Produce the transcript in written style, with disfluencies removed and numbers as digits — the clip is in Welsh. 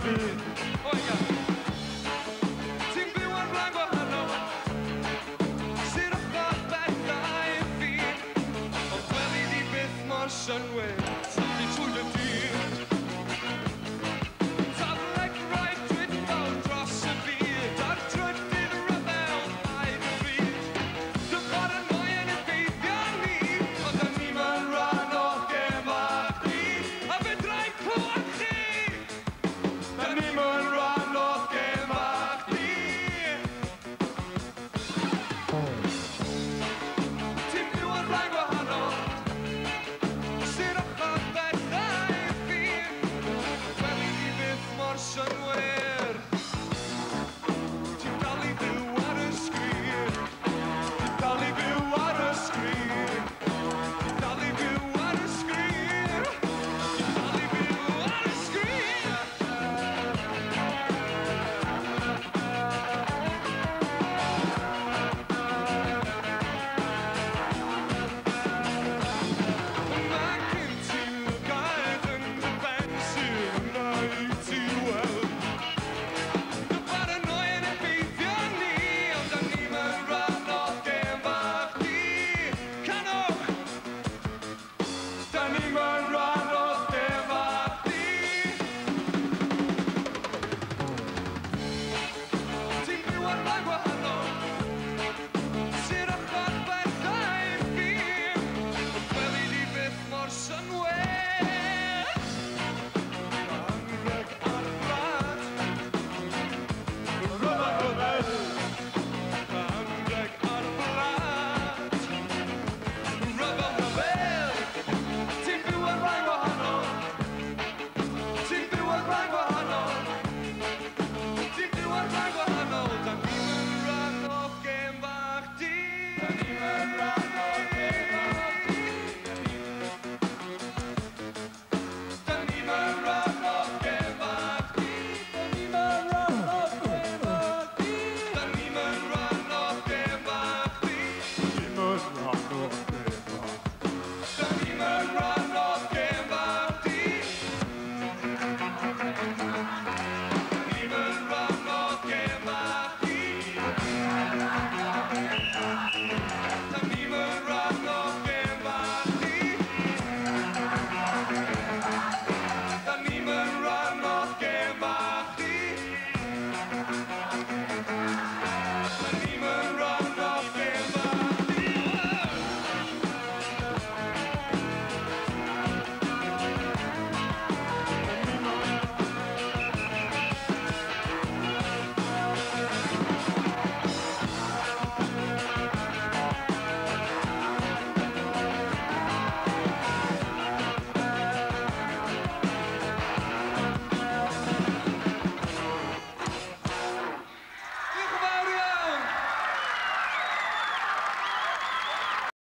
byd. O ia. Ti'n byw ar flaen gwahanol, sy'n ochr bethau i fi, ond gwely di byth mor synwyr, i trwy'r y dydd. Tafleg rhaid drwyddol dros y byd, a'r trydydd ryfel paid y bryd. Dy paranoi yn effeithio ni, ond da ni'm yn rhan o gema chdi, a fedrai'n clywed chi. Da ni'm yn rhan o gema chdi. Ti'n byw ar flaen gwahanol, sy'n ochr bethau i fi, gwely di byth mor synwyr. Ti'n dal i fyw ar y sgrin, Dal i fyw ar y sgrin. ti'n dal i fyw ar y sgrin, ti'n dal i fyw ar y sgrin. Mae gen ti lygaid yn dy ben sy'n gwneud ti weld. Dy paranoi yn effeithio ni, ond da ni'm yn rhan o gema chdi. Canwch! Da ni'm yn